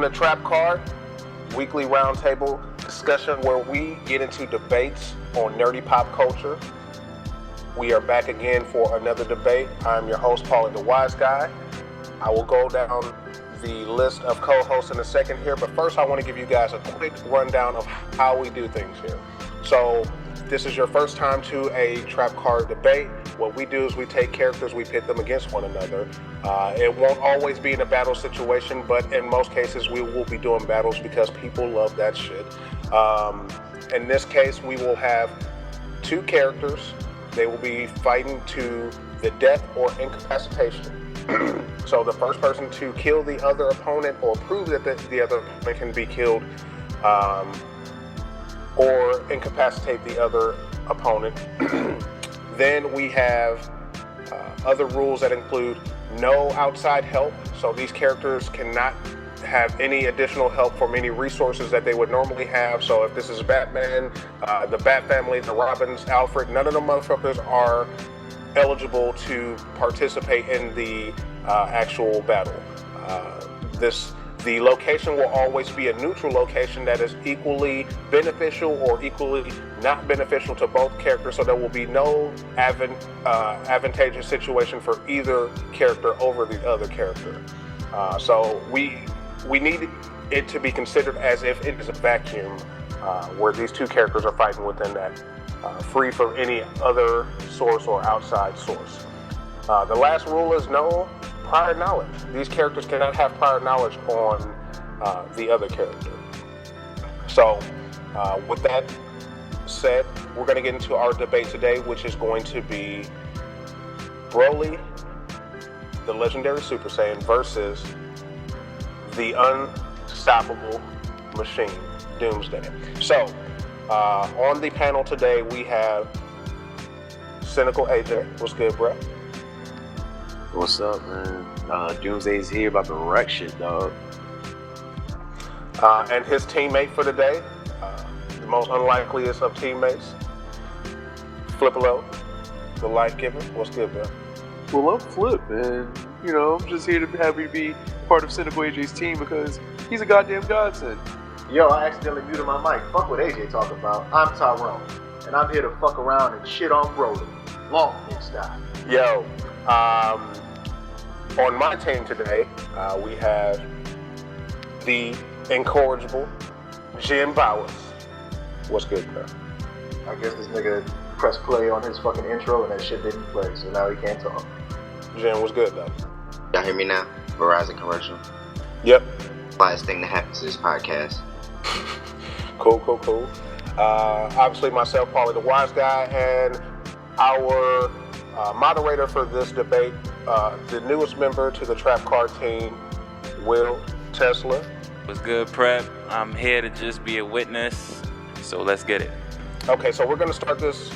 to Trap Card, weekly roundtable discussion where we get into debates on nerdy pop culture. We are back again for another debate. I'm your host, Pauly the Wise Guy. I will go down the list of co-hosts in a second here, but first I want to give you guys a quick rundown of how we do things here. So, this is your first time to a Trap Card debate. What we do is we take characters, we pit them against one another. It won't always be in a battle situation, but in most cases we will be doing battles because people love that shit. In this case, we will have two characters. They will be fighting to the death or incapacitation. So the first person to kill the other opponent or prove that the other opponent can be killed or incapacitate the other opponent. Then we have other rules that include no outside help. So these characters cannot have any additional help from any resources that they would normally have. So if this is Batman, the Bat Family, the Robins, Alfred, none of the motherfuckers are eligible to participate in the actual battle. The location will always be a neutral location that is equally beneficial or equally not beneficial to both characters, so there will be no advantageous situation for either character over the other character. So we need it to be considered as if it is a vacuum where these two characters are fighting within that, free from any other source or outside source. The last rule is no prior knowledge. These characters cannot have prior knowledge on the other character. So, with that said, we're going to get into our debate today, which is going to be Broly, the legendary Super Saiyan, versus the unstoppable machine, Doomsday. So, on the panel today, we have Cynical AJ. What's good, bro? What's up, man? Doomsday's here about to wreck shit, dog. And his teammate for the day, the most unlikeliest of teammates, Fliplo, the life giver. What's good, bro? Well, I'm Flip, and I'm just here to have you be part of Cynical AJ's team because he's a goddamn godsend. Yo, I accidentally muted my mic. Fuck what AJ talking about. I'm Tyrone, and I'm here to fuck around and shit on Broly. Long dick style. Yo, on my team today, we have the incorrigible Jim Bowers. What's good, bro? I guess this nigga pressed play on his fucking intro and that shit didn't play, so now he can't talk. Jim, what's good, though? Y'all hear me now? Verizon commercial. Yep. Last thing that happens to this podcast. Cool. Obviously, myself, Pauly the Wise Guy, and our moderator for this debate, the newest member to the Trap Card team, Will Tesla. What's good, Prep? I'm here to just be a witness, so let's get it. Okay, so we're going to start this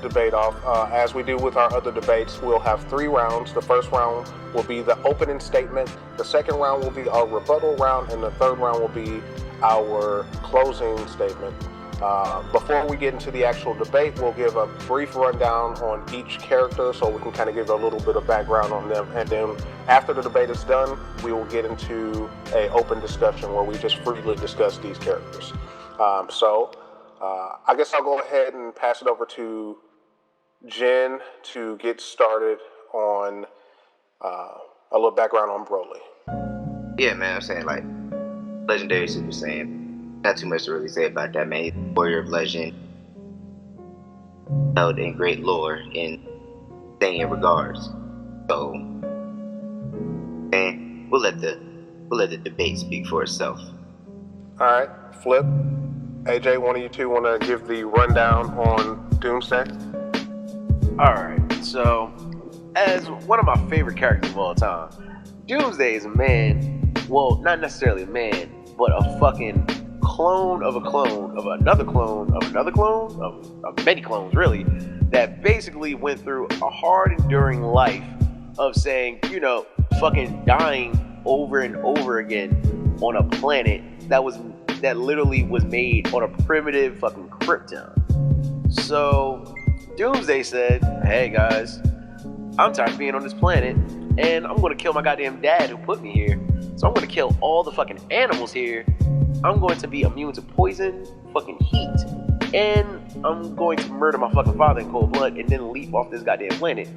debate off. As we do with our other debates, we'll have 3 rounds. The first round will be the opening statement. The second round will be our rebuttal round, and the third round will be our closing statement. Before we get into the actual debate, we'll give a brief rundown on each character so we can kind of give a little bit of background on them. And then after the debate is done, we will get into an open discussion where we just freely discuss these characters. I guess I'll go ahead and pass it over to Jen to get started on a little background on Broly. Yeah, man, I'm saying, like, legendary Super Saiyan. Not too much to really say about that, man. Warrior of legend, held in great lore in Saiyan regards. So, man, we'll let the debate speak for itself. All right, Flip, AJ, one of you two want to give the rundown on Doomsday? Alright, so, as one of my favorite characters of all time, Doomsday is a man, well, not necessarily a man, but a fucking clone of a clone of another clone of another clone of many clones, really, that basically went through a hard, enduring life of saying, fucking dying over and over again on a planet that literally was made on a primitive fucking Krypton. So Doomsday said, hey guys, I'm tired of being on this planet, and I'm gonna kill my goddamn dad who put me here. So I'm gonna kill all the fucking animals here. I'm going to be immune to poison, fucking heat, and I'm going to murder my fucking father in cold blood and then leap off this goddamn planet.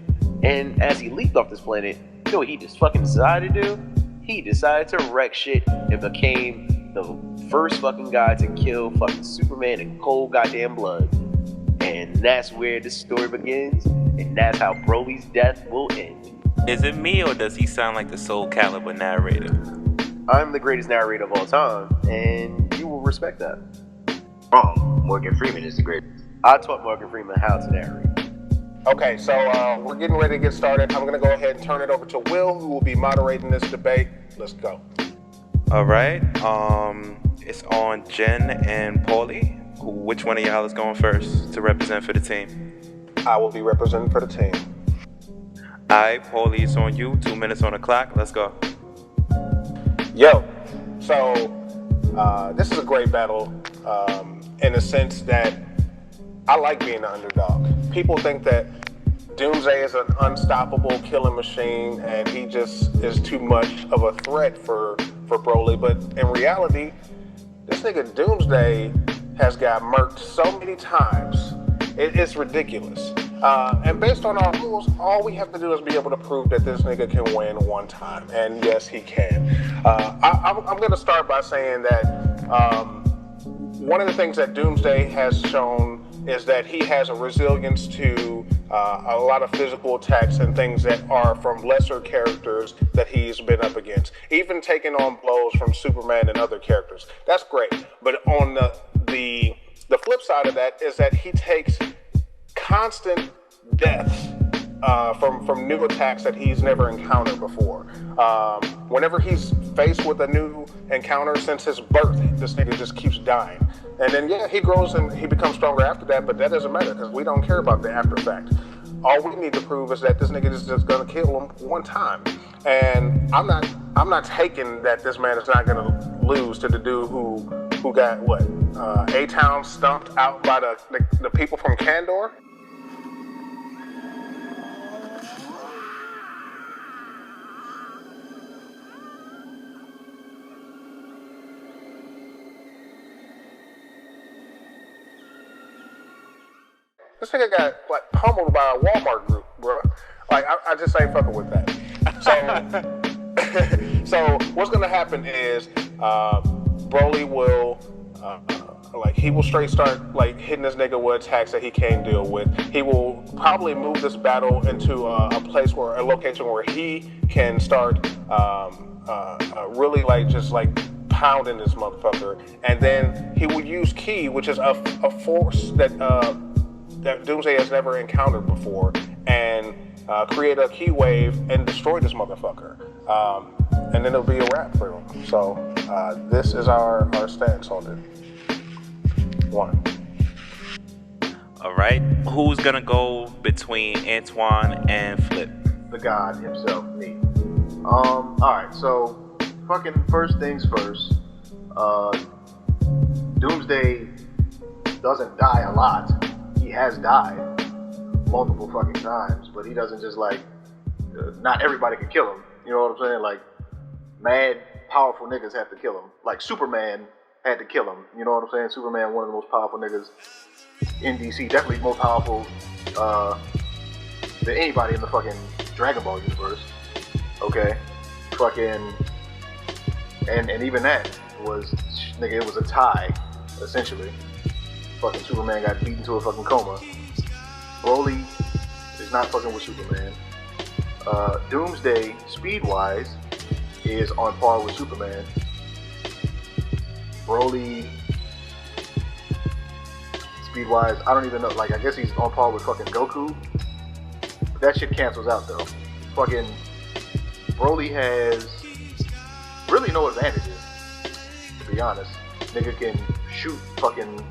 And as he leaped off this planet, you know what he just fucking decided to do? He decided to wreck shit and became the first fucking guy to kill fucking Superman in cold goddamn blood. And that's where the story begins, and that's how Broly's death will end. Is it me, or does he sound like the Soul Calibur narrator? I'm the greatest narrator of all time, and you will respect that. Wrong. Morgan Freeman is the greatest. I taught Morgan Freeman how to narrate. Okay, so we're getting ready to get started. I'm going to go ahead and turn it over to Will, who will be moderating this debate. Let's go. All right. It's on Jen and Pauly. Which one of y'all is going first to represent for the team? I will be representing for the team. All right, Pauly, it's on you. 2 minutes on the clock. Let's go. Yo, so this is a great battle in the sense that I like being the underdog. People think that Doomsday is an unstoppable killing machine and he just is too much of a threat for Broly, but in reality, this nigga Doomsday has got murked so many times, it's ridiculous. And based on our rules, all we have to do is be able to prove that this nigga can win one time, and yes, he can. I'm going to start by saying that one of the things that Doomsday has shown is that he has a resilience to a lot of physical attacks and things that are from lesser characters that he's been up against, even taking on blows from Superman and other characters. That's great, but on the flip side of that is that he takes constant deaths from new attacks that he's never encountered before. Whenever he's faced with a new encounter since his birth, this nigga just keeps dying. And then, yeah, he grows and he becomes stronger after that, but that doesn't matter because we don't care about the after fact. All we need to prove is that this nigga is just gonna kill him one time. And I'm not taking that this man is not gonna lose to the dude who got what? A-Town stumped out by the people from Kandor? This nigga got like pummeled by a Walmart group, bro. Like I just ain't fucking with that. So what's gonna happen is Broly will he will straight start like hitting this nigga with attacks that he can't deal with. He will probably move this battle into a location where he can start really just pounding this motherfucker, and then he will use Ki, which is a force that Doomsday has never encountered before, and create a Ki wave and destroy this motherfucker. And then it'll be a wrap for him. So this is our stance on it. One. All right. Who's gonna go between Antoine and Flip? The god himself, me. Alright, so fucking first things first. Doomsday doesn't die a lot. He has died multiple fucking times, but he doesn't just not everybody can kill him. You know what I'm saying? Like, mad, powerful niggas have to kill him. Like, Superman had to kill him. You know what I'm saying? Superman, one of the most powerful niggas in DC. Definitely more powerful than anybody in the fucking Dragonball universe. Okay? Fucking... And even that was... Nigga, it was a tie, essentially. Fucking Superman got beaten to a fucking coma. Broly is not fucking with Superman. Doomsday, speed-wise, is on par with Superman. Broly, speed-wise, I don't even know. Like, I guess he's on par with fucking Goku. But that shit cancels out, though. Fucking Broly has really no advantages, to be honest. Nigga can shoot fucking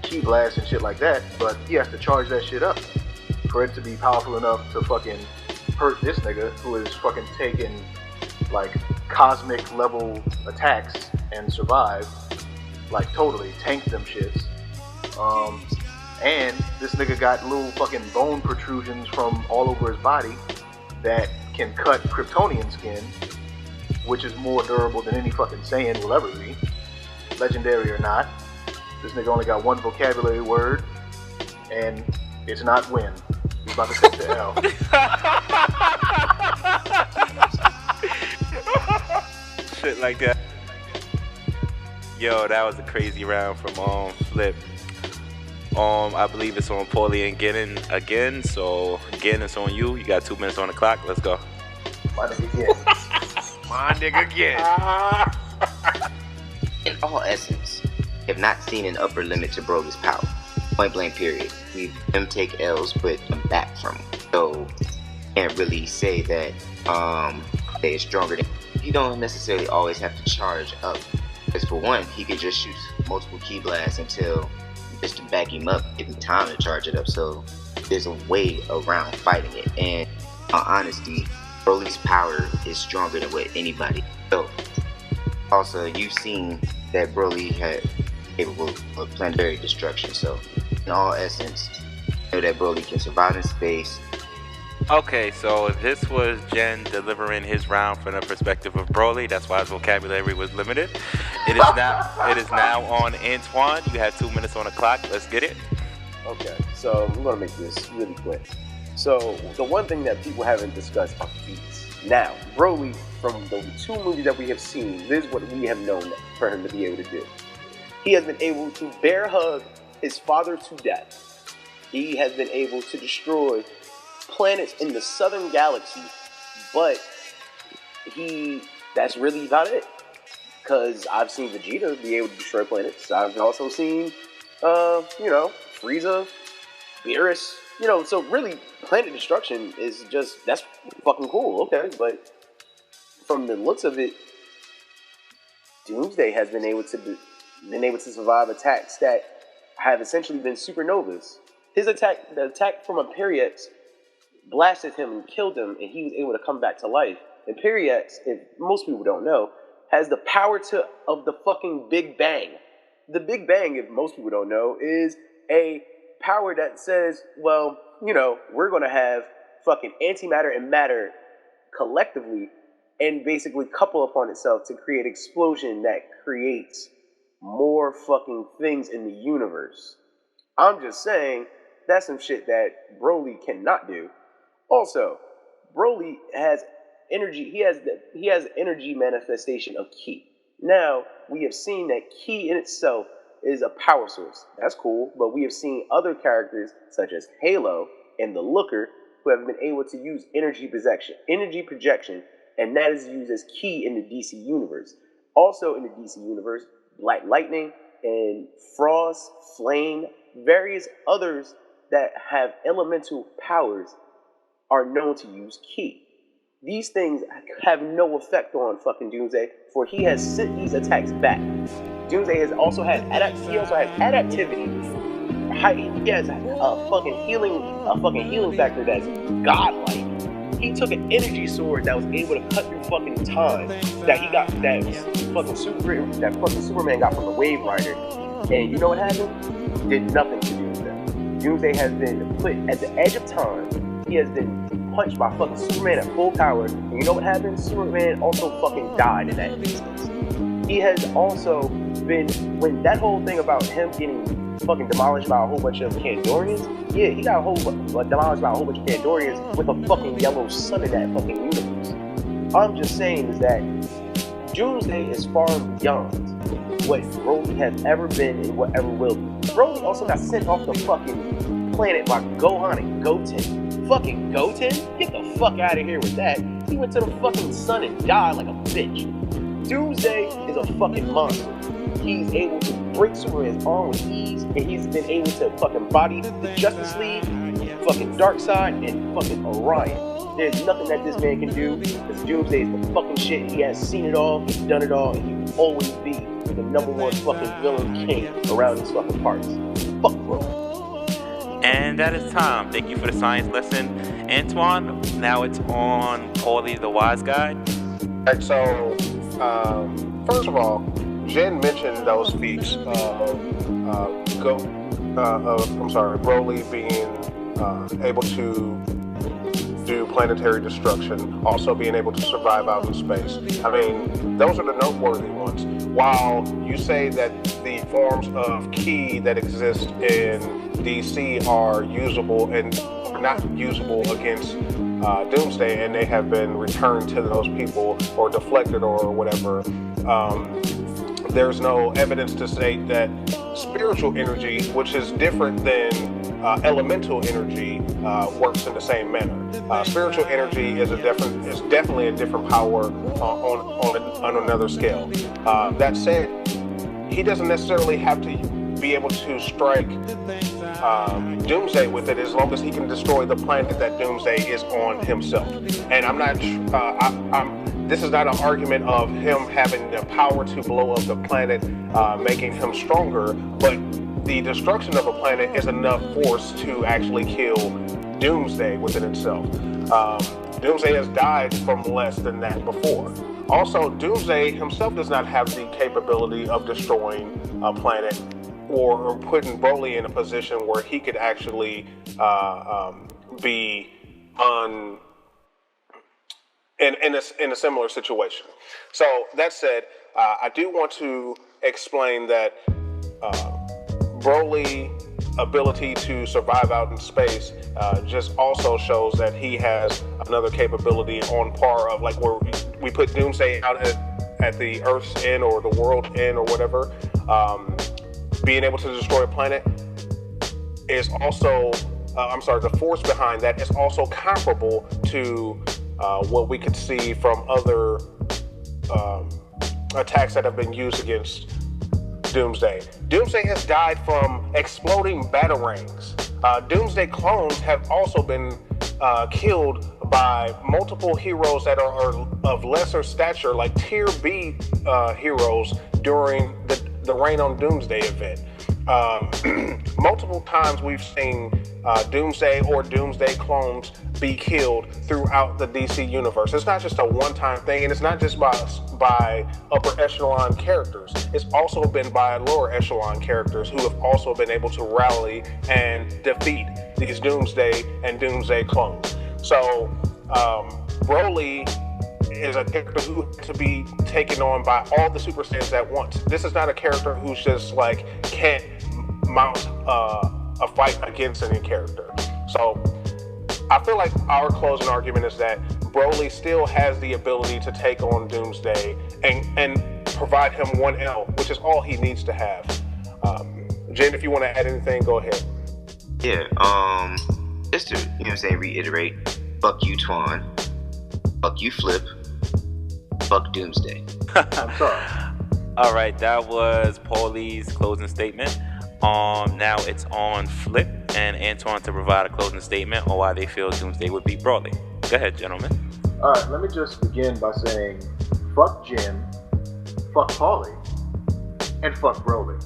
Ki blast and shit like that, but he has to charge that shit up for it to be powerful enough to fucking hurt this nigga who is fucking taking like cosmic level attacks and survive, like totally tank them shits. And this nigga got little fucking bone protrusions from all over his body that can cut Kryptonian skin which is more durable than any fucking Saiyan will ever be, legendary or not. This nigga only got one vocabulary word, and it's not win. He's about to take the L. Shit like that. Yo, that was a crazy round from Flip. I believe it's on Pauly and Gannon again. So again, it's on you. You got 2 minutes on the clock. Let's go. My nigga again. My nigga again. In all essence, we have not seen an upper limit to Broly's power. Point blank period. We've him take L's, but come back from him. So can't really say that they are stronger than. You don't necessarily always have to charge up. Because for one, he could just shoot multiple key blasts until just to back him up, give him time to charge it up. So there's a way around fighting it. And in all honesty, Broly's power is stronger than what anybody. So also, you've seen that Broly had capable of planetary destruction. So in all essence, you know that Broly can survive in space. Okay, so this was Jen delivering his round from the perspective of Broly. That's why his vocabulary was limited. It is now on Antoine. You have 2 minutes on the clock. Let's get it. Okay, so I'm gonna make this really quick. So the one thing that people haven't discussed are feats. Now, Broly, from the 2 movies that we have seen, this is what we have known for him to be able to do. He has been able to bear hug his father to death. He has been able to destroy planets in the southern galaxy, but that's really about it. Because I've seen Vegeta be able to destroy planets. I've also seen, Frieza, Beerus, so really planet destruction is that's fucking cool, okay, but from the looks of it, Doomsday has been able to survive attacks that have essentially been supernovas. The attack from a Periex blasted him and killed him, and he was able to come back to life. And Periex, if most people don't know, has the power of the fucking Big Bang. The Big Bang, if most people don't know, is a power that says, well, we're going to have fucking antimatter and matter collectively and basically couple upon itself to create an explosion that creates more fucking things in the universe. I'm just saying, that's some shit that Broly cannot do. Also, Broly has energy. He has energy manifestation of ki. Now, we have seen that ki in itself is a power source. That's cool, but we have seen other characters such as Halo and the Looker who have been able to use energy projection, and that is used as ki in the DC universe. Also in the DC universe, Black Lightning and Frost, Flame, various others that have elemental powers are known to use ki. These things have no effect on fucking Doomsday, for he has sent these attacks back. Doomsday has also had adaptivity. He has a fucking healing factor that's godlike. He took an energy sword that was able to cut through fucking time that fucking Superman got from the Wave Rider. And you know what happened? Did nothing to Doomsday. Doomsday has been put at the edge of time. He has been punched by fucking Superman at full power. And you know what happened? Superman also fucking died in that instance. He has also been, when that whole thing about him getting fucking demolished by a whole bunch of Kandorians, yeah, he got demolished by a whole bunch of Kandorians with a fucking yellow sun in that fucking universe. I'm just saying is that Doomsday is far beyond what Broly has ever been and whatever will be. Broly also got sent off the fucking planet by Gohan and Goten. Fucking Goten? Get the fuck out of here with that. He went to the fucking sun and died like a bitch. Doomsday is a fucking monster. He's able to break Superman's arm with ease, and he's been able to fucking body the Justice League, fucking Darkseid, and fucking Orion. There's nothing that this man can do, because Doomsday is the fucking shit. He has seen it all, he's done it all, and he will always be the #1 fucking villain king around these fucking parts. Fuck, bro. And that is time. Thank you for the science lesson, Antoine. Now it's on Pauly the Wise Guy. Alright, so first of all, Jen mentioned those feats of Broly being able to do planetary destruction, also being able to survive out in space. I mean, those are the noteworthy ones. While you say that the forms of ki that exist in DC are usable and not usable against Doomsday, and they have been returned to those people or deflected or whatever, there's no evidence to say that spiritual energy, which is different than elemental energy, works in the same manner. Spiritual energy is definitely a different power on another scale. That said, he doesn't necessarily have to be able to strike Doomsday with it as long as he can destroy the planet that Doomsday is on himself. And I'm not. This is not an argument of him having the power to blow up the planet, making him stronger, but the destruction of a planet is enough force to actually kill Doomsday within itself. Doomsday has died from less than that before. Also, Doomsday himself does not have the capability of destroying a planet or putting Broly in a position where he could actually be in a similar situation. So that said, I do want to explain that Broly's ability to survive out in space just also shows that he has another capability on par of, like, where we put Doomsday out at the Earth's end or the world's end or whatever. Being able to destroy a planet is also, the force behind that is also comparable to what we could see from other attacks that have been used against Doomsday. Doomsday has died from exploding batarangs. Doomsday clones have also been killed by multiple heroes that are of lesser stature, like tier B heroes during the Reign on Doomsday event. Multiple times we've seen Doomsday or Doomsday clones be killed throughout the DC universe. It's not just a one-time thing, and it's not just by upper echelon characters. It's also been by lower echelon characters who have also been able to rally and defeat these Doomsday and Doomsday clones. So Broly is a character who has to be taken on by all the Super Saiyans at once. This is not a character who's just like can't mount a fight against any character. So I feel like our closing argument is that Broly still has the ability to take on Doomsday and provide him 1L, which is all he needs to have. Jen, if you want to add anything, go ahead. Yeah, just to, reiterate, fuck you, Twan. Fuck you, Flip. Fuck Doomsday. I'm sorry. All right, that was Pauly's closing statement. Now it's on Flip and Antoine to provide a closing statement on why they feel Doomsday would beat Broly. Go ahead, gentlemen. All right, let me just begin by saying, fuck Jim, fuck Pauly, and fuck Broly.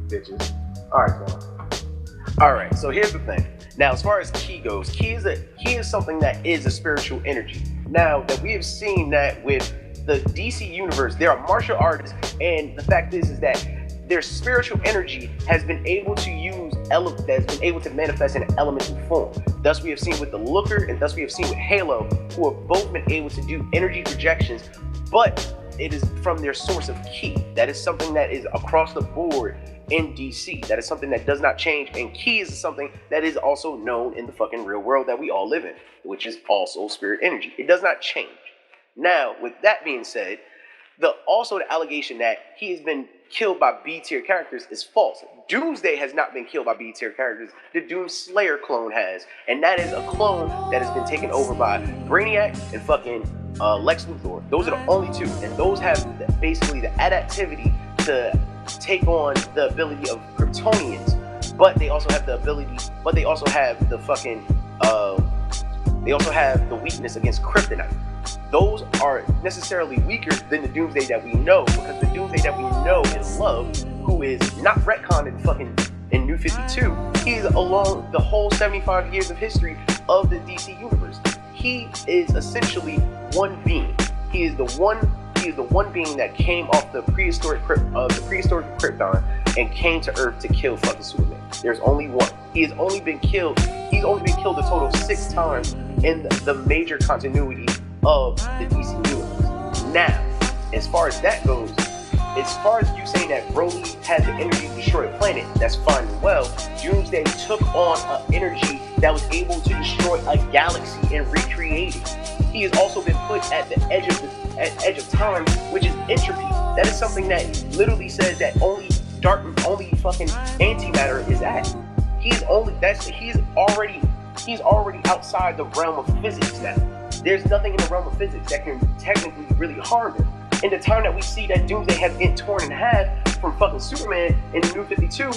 Bitches. All right, Twan. All right, so here's the thing. Now, as far as ki goes, ki is something that is a spiritual energy. Now that we have seen that with the DC universe, there are martial artists, and the fact is that their spiritual energy has been able to manifest in elemental form. Thus, we have seen with the Looker, and thus we have seen with Halo, who have both been able to do energy projections, but it is from their source of ki. That is something that is across the board in DC. That is something that does not change, and ki is something that is also known in the fucking real world that we all live in, which is also spirit energy. It does not change. Now, with that being said, the allegation that he has been killed by B-tier characters is false. Doomsday has not been killed by B-tier characters. The Doomslayer clone has, and that is a clone that has been taken over by Brainiac and fucking Lex Luthor. Those are the only two, and those have basically the adaptivity to take on the ability of Kryptonians, but they also have the weakness against Kryptonite. Those are necessarily weaker than the Doomsday that we know, because the Doomsday that we know and love, who is not retconned in New 52, he is along the whole 75 years of history of the DC universe. He is essentially one being. He is the one being that came off the prehistoric Krypton and came to Earth to kill fucking Superman. There's only one. He's only been killed a total of 6 times in the major continuity of the DC universe. Now, as far as that goes, as far as you saying that Broly had the energy to destroy a planet, that's fine and well. Doomsday took on an energy that was able to destroy a galaxy and recreate it. He has also been put at the edge of time, which is entropy. That is something that literally says that only fucking antimatter is at. He's already outside the realm of physics now. There's nothing in the realm of physics that can technically really harm him. In the time that we see that Doomsday has been torn in half from fucking Superman in the New 52,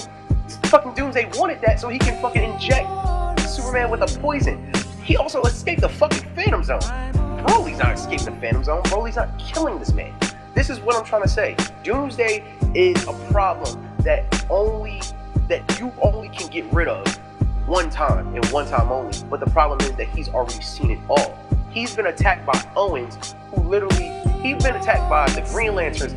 fucking Doomsday wanted that so he can fucking inject Superman with a poison. He also escaped the fucking Phantom Zone. Broly's not escaping the Phantom Zone. Broly's not killing this man. This is what I'm trying to say. Doomsday is a problem that you only can get rid of one time and one time only. But the problem is that he's already seen it all. He's been attacked by Owens, he's been attacked by the Green Lanterns,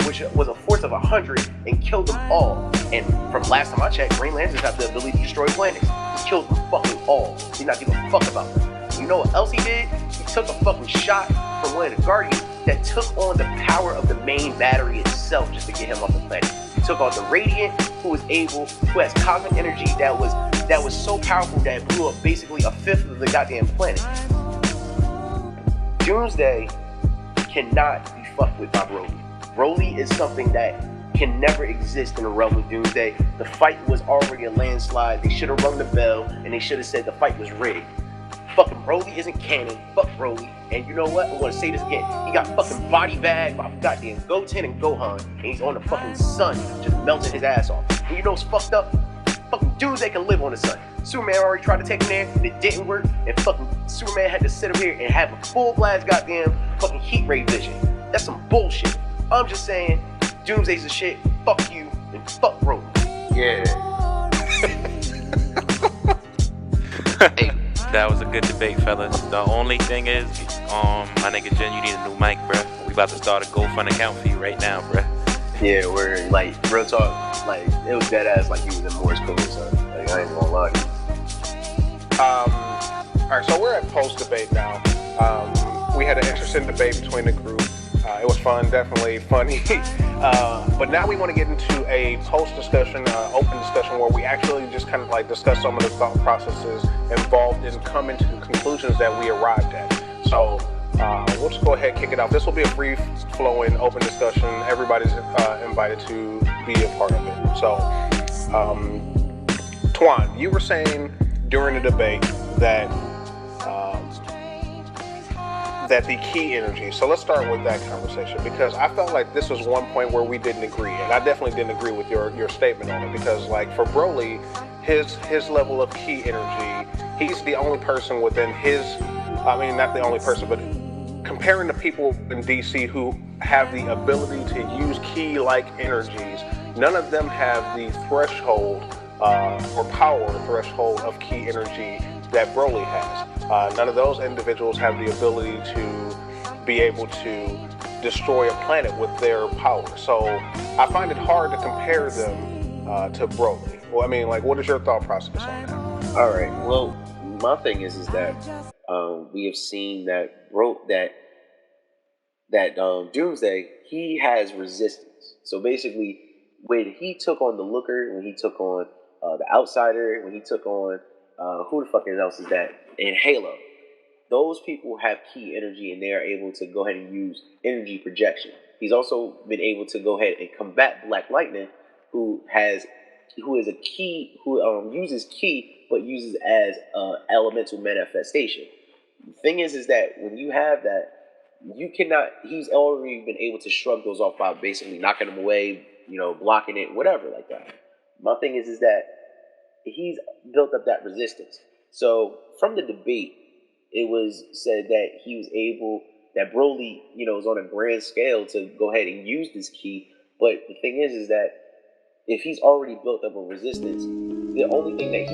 which was a force of 100, and killed them all. And from last time I checked, Green Lanterns have the ability to destroy planets. He killed them fucking all. He not giving a fuck about them. You know what else he did? He took a fucking shot from one of the Guardians that took on the power of the main battery itself just to get him off the planet. He took on the Radiant, who has cosmic energy that was so powerful that it blew up basically a fifth of the goddamn planet. Doomsday cannot be fucked with by Broly. Broly is something that can never exist in the realm of Doomsday. The fight was already a landslide. They should have rung the bell and they should have said the fight was rigged. Fucking Broly isn't canon. Fuck Broly. And you know what? I'm gonna say this again. He got fucking body bagged by goddamn Goten and Gohan, and he's on the fucking sun, just melting his ass off. And you know what's fucked up? Fucking Doomsday can live on the sun. Superman already tried to take him there, and it didn't work. And fucking Superman had to sit up here and have a full blast goddamn fucking heat ray vision. That's some bullshit. I'm just saying, Doomsday's the shit. Fuck you and fuck Broly. Yeah. Hey, that was a good debate, fellas. The only thing is, my nigga Jen, you need a new mic, bruh. We about to start a GoFund account for you right now, bruh. Yeah, we're like, real talk, like, it was dead ass like you was in Morse code, son. Like, I ain't gonna lie to you. Alright, so we're at post-debate now. We had an interesting debate between the group. It was fun, definitely funny. But now we want to get into a post-discussion, open discussion where we actually just kind of like discuss some of the thought processes involved in coming to the conclusions that we arrived at. So we'll just go ahead and kick it off. This will be a free-flowing, open discussion. Everybody's invited to be a part of it. So, Twan, you were saying during the debate that the key energy. So let's start with that conversation, because I felt like this was one point where we didn't agree, and I definitely didn't agree with your statement on it, because like for Broly, his level of key energy, he's the only person within his, I mean not the only person, but comparing the people in DC who have the ability to use key-like energies, none of them have the threshold or power threshold of key energy that Broly has. None of those individuals have the ability to be able to destroy a planet with their power. So I find it hard to compare them to Broly. Well, I mean, like, what is your thought process on that? All right. Well, my thing is that we have seen that Doomsday, he has resistance. So basically, when he took on the Looker, when he took on the Outsider, when he took on who the fuck else is that? In Halo. Those people have key energy and they are able to go ahead and use energy projection. He's also been able to go ahead and combat Black Lightning, who uses ki, but uses as elemental manifestation. The thing is that when you have that, you cannot. He's already been able to shrug those off by basically knocking them away, blocking it, whatever like that. My thing is that he's built up that resistance. So from the debate, it was said that he was able, that Broly, is on a grand scale to go ahead and use this key. But the thing is that if he's already built up a resistance, the only thing that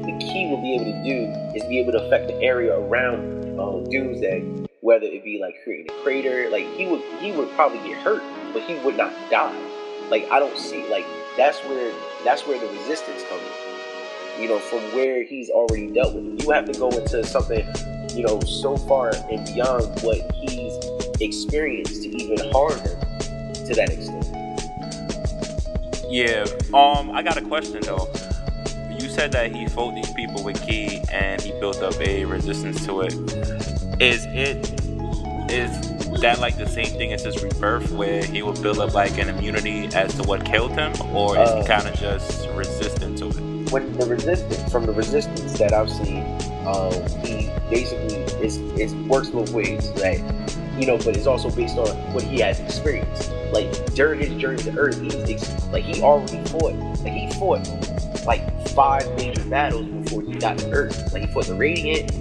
the key will be able to do is be able to affect the area around Doomsday, whether it be like creating a crater. Like he would probably get hurt, but he would not die. Like I don't see, like that's where the resistance comes in. from where he's already dealt with it. You have to go into something, so far and beyond what he's experienced to even harm him to that extent. Yeah. I got a question though. You said that he fought these people with ki and he built up a resistance to it. Is that like the same thing as his rebirth, where he would build up like an immunity as to what killed him, or is he kind of just resistant to it? From the resistance that I've seen, he basically is works both ways, right? But it's also based on what he has experienced. Like during his journey to Earth, he already fought. Like he fought like 5 major battles before he got to Earth. Like he fought the Radiant.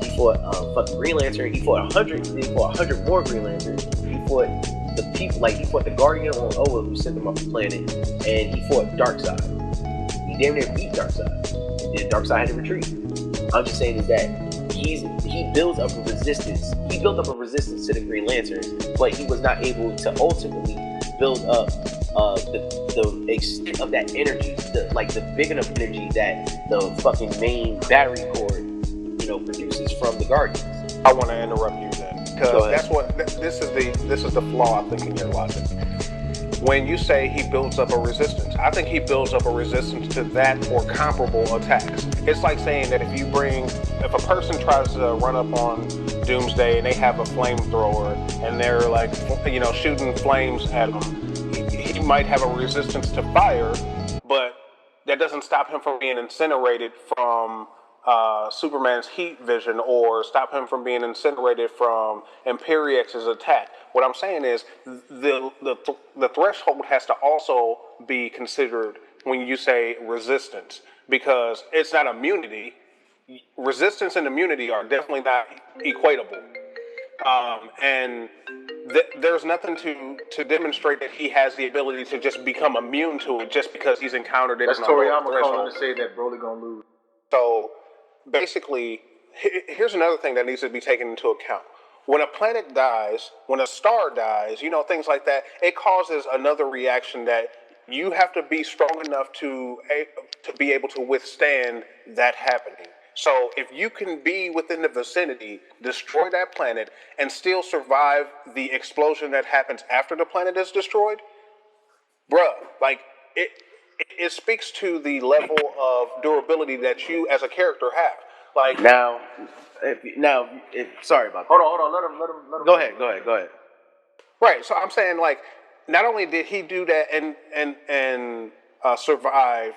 He fought fucking Green Lantern. He fought 100 more Green Lanterns. He fought the people. Like he fought the Guardian on Oa, who sent them off the planet, and he fought Darkseid. He damn near beat Darkseid. And then Darkseid had to retreat. I'm just saying is that he builds up a resistance. He built up a resistance to the Green Lanterns, but he was not able to ultimately build up the extent of that energy, the big enough energy that the fucking main battery core, produces from the Guardians. I want to interrupt you then, because this is the flaw I think in your logic. When you say he builds up a resistance, I think he builds up a resistance to that or comparable attacks. It's like saying that if a person tries to run up on Doomsday and they have a flamethrower and they're like, shooting flames at him, he might have a resistance to fire, but that doesn't stop him from being incinerated from Superman's heat vision, or stop him from being incinerated from ImperieX's attack. What I'm saying is the threshold has to also be considered when you say resistance, because it's not immunity. Resistance and immunity are definitely not equatable, and there's nothing to demonstrate that he has the ability to just become immune to it just because he's encountered it. That's in a lower Toriyama threshold. calling to say that Broly gonna lose. So basically, here's another thing that needs to be taken into account. When a planet dies, when a star dies, things like that, it causes another reaction that you have to be strong enough to be able to withstand that happening. So if you can be within the vicinity, destroy that planet, and still survive the explosion that happens after the planet is destroyed, bruh, like it speaks to the level of durability that you as a character have. Like Sorry about that. Hold on. Let him. Go ahead. Right. So I'm saying, like, not only did he do that and survive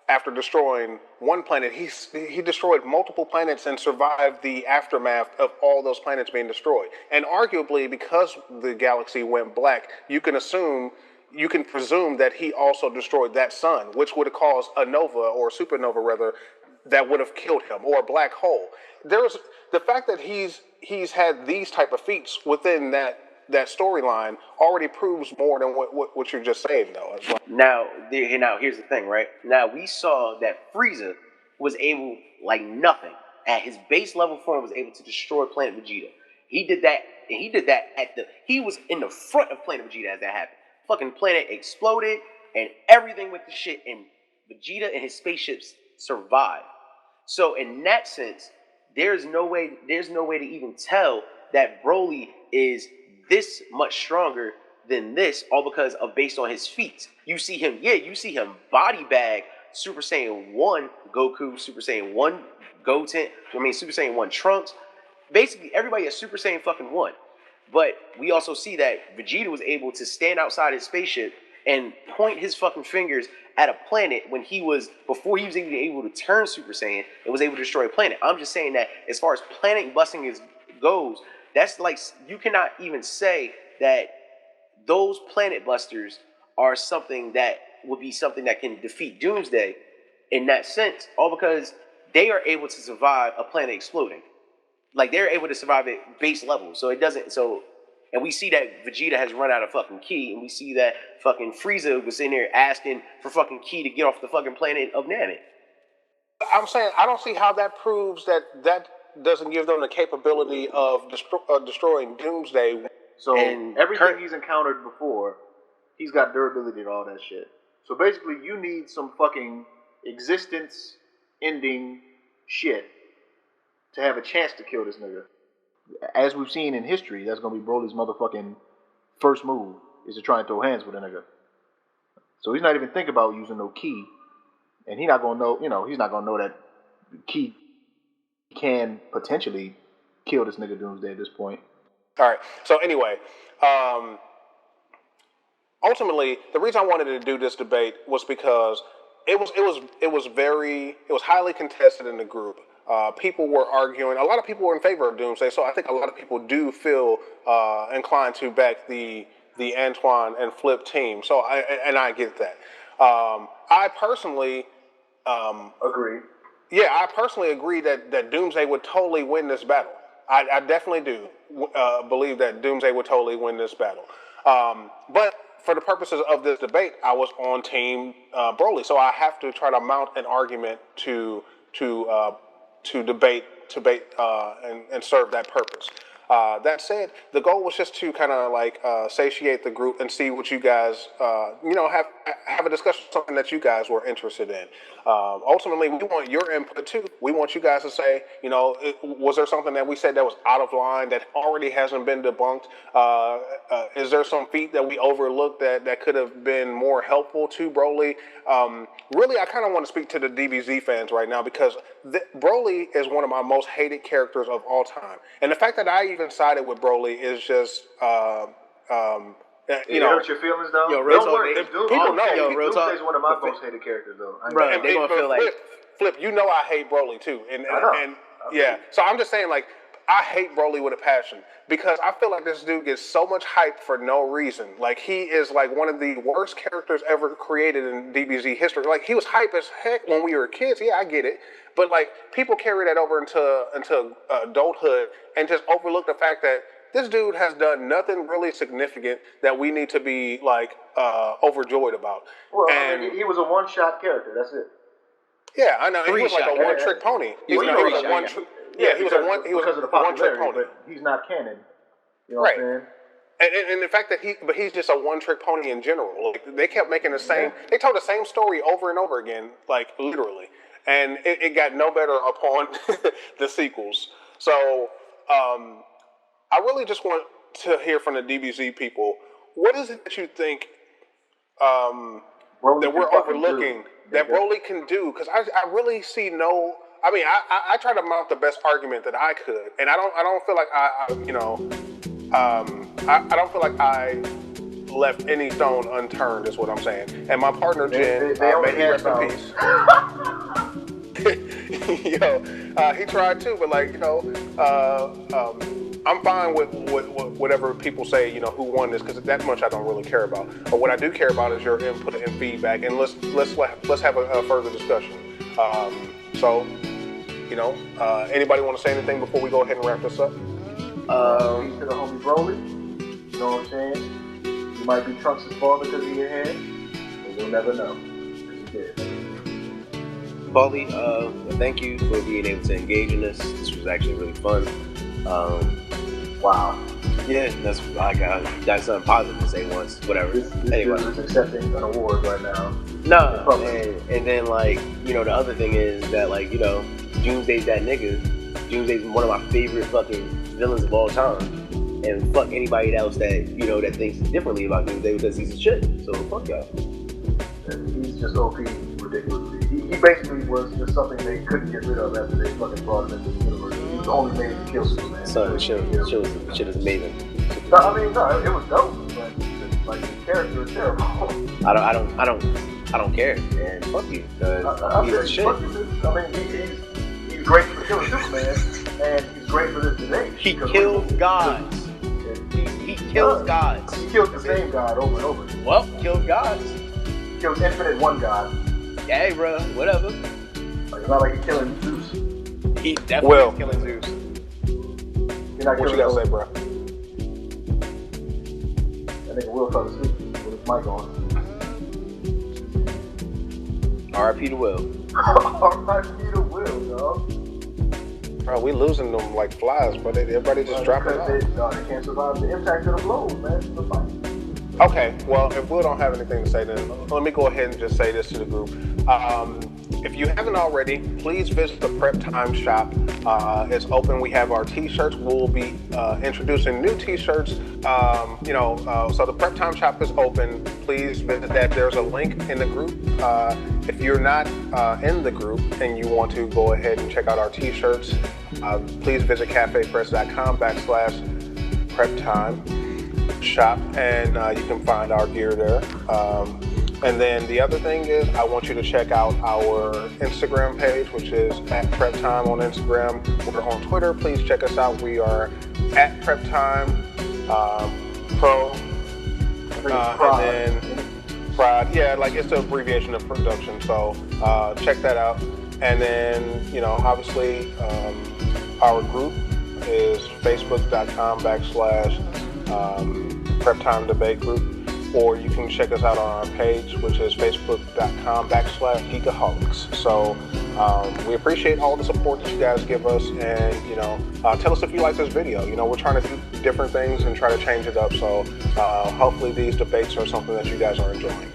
after destroying one planet, he destroyed multiple planets and survived the aftermath of all those planets being destroyed. And arguably, because the galaxy went black, you can presume that he also destroyed that sun, which would have caused a nova or supernova rather, that would have killed him, or a black hole. There's the fact that he's had these type of feats within that storyline already proves more than what you're just saying, though. Now here's the thing, right? Now we saw that Frieza was able, like nothing, at his base level form, was able to destroy Planet Vegeta. He did that he was in the front of Planet Vegeta as that happened. Fucking planet exploded and everything with the shit, and Vegeta and his spaceships survived. So in that sense, there's no way to even tell that Broly is this much stronger than this, all because of based on his feats. You see him body bag Super Saiyan 1 Goku, Super Saiyan 1 Goten, Super Saiyan 1 Trunks. Basically everybody is Super Saiyan fucking 1. But we also see that Vegeta was able to stand outside his spaceship and point his fucking fingers at a planet before he was even able to turn Super Saiyan and was able to destroy a planet. I'm just saying that as far as planet busting goes, that's like, you cannot even say that those planet busters are something that would be something that can defeat Doomsday in that sense, all because they are able to survive a planet exploding. Like, they're able to survive at base level. And we see that Vegeta has run out of fucking ki, and we see that fucking Frieza was in there asking for fucking ki to get off the fucking planet of Namek. I'm saying, I don't see how that proves that doesn't give them the capability of destroying Doomsday. So everything he's encountered before, he's got durability and all that shit. So basically, you need some fucking existence-ending shit to have a chance to kill this nigga. As we've seen in history, that's gonna be Broly's motherfucking first move is to try and throw hands with a nigga. So he's not even thinking about using no ki, and he's not gonna know. He's not gonna know that ki can potentially kill this nigga Doomsday at this point. All right. So anyway, ultimately, the reason I wanted to do this debate was because it was highly contested in the group. People were arguing. A lot of people were in favor of Doomsday, so I think a lot of people do feel inclined to back the Antoine and Flip team. So I get that. I personally agree. Yeah, I personally agree that Doomsday would totally win this battle. I definitely do believe that Doomsday would totally win this battle. But for the purposes of this debate, I was on team Broly, so I have to try to mount an argument to debate and serve that purpose. That said, the goal was just to kind of like satiate the group and see what you guys, have a discussion on something that you guys were interested in. Ultimately, we want your input too. We want you guys to say, was there something that we said that was out of line that already hasn't been debunked? Is there some feat that we overlooked that could have been more helpful to Broly? Really, I kind of want to speak to the DBZ fans right now because Broly is one of my most hated characters of all time. And the fact that I even sided with Broly is just, It hurts your feelings, though. Yo, real Don't talk, worry. people know. Yo, real talk. Doomsday's one of my most hated characters, though. Bro, they gonna feel like Flip. You know I hate Broly too, and I know. yeah. So I'm just saying, like, I hate Broly with a passion because I feel like this dude gets so much hype for no reason. Like, he is like one of the worst characters ever created in DBZ history. Like, he was hype as heck when we were kids. Yeah, I get it. But like, people carry that over into adulthood and just overlook the fact that this dude has done nothing really significant that we need to be like overjoyed about. Well, and he was a one-shot character. That's it. Yeah, I know. He was like a Three-shot. one-trick pony. He was a three-shot, He was a one-trick pony. But he's not canon. You know Right. what I'm saying? And the fact that he's just a one-trick pony in general. Like, they kept making the same. They told the same story over and over again, like literally, and it got no better upon the sequels. So I really just want to hear from the DBZ people. What is it that you think that we're overlooking that Broly can do? Because I really see no. I mean, I try to mount the best argument that I could, and I don't feel like I don't feel like I left any stone unturned. Is what I'm saying. And my partner Jen, may he rest in peace. He tried too, but like I'm fine with whatever people say. Who won this, because that much I don't really care about. But what I do care about is your input and feedback, and let's have a further discussion. Anybody want to say anything before we go ahead and wrap this up? Peace to the homie Broly. You know what I'm saying? You might be Trunks' father because of your hair, but you'll never know. Because he did. Pauly, thank you for being able to engage in this. This was actually really fun. Wow. Yeah, I got something positive to say once. Whatever. This anyway, dude is accepting an award right now. No, and then like the other thing is that Doomsday's that nigga. Doomsday's one of my favorite fucking villains of all time. And fuck anybody else that that thinks differently about Doomsday because he's a shit. So fuck y'all. He's just OP ridiculously. He basically was just something they couldn't get rid of after they fucking brought him into the universe. He was only made to kill Superman. So shit is amazing. No, it was dope, but the character is terrible. I don't care, and fuck you, because he's a shit. He's great for killing Superman, and he's great for this today. He kills gods. He kills gods. He kills the same god over and over. Well, kills gods. He kills infinite one god. Hey, bro, whatever. It's not like he's killing Zeus. He definitely is killing Zeus. You're not what you gotta say, bro? That nigga Will fell asleep with his mic on. R.I.P. to Will. R.I.P. to Will, dog. Bro, we losing them like flies, but everybody just dropping off. They can't survive the impact of the blows, man. It's the fight. Okay, well, if Will don't have anything to say, then let me go ahead and just say this to the group. If you haven't already, please visit the Prep Time shop. It's open. We have our t-shirts. We'll be introducing new t-shirts. So the Prep Time shop is open. Please visit that. There's a link in the group. If you're not in the group and you want to go ahead and check out our t-shirts, please visit cafepress.com/Prep Time shop, and you can find our gear there. And then the other thing is, I want you to check out our Instagram page, which is at Prep Time on Instagram. We're on Twitter. Please check us out. We are at Prep Time Pro. And then Prod. Yeah, like it's the abbreviation of production. So check that out. And then, obviously, our group is facebook.com/Prep Time Debate Group. Or you can check us out on our page, which is facebook.com/Geekaholics. So we appreciate all the support that you guys give us, and tell us if you like this video. We're trying to do different things and try to change it up. So hopefully these debates are something that you guys are enjoying.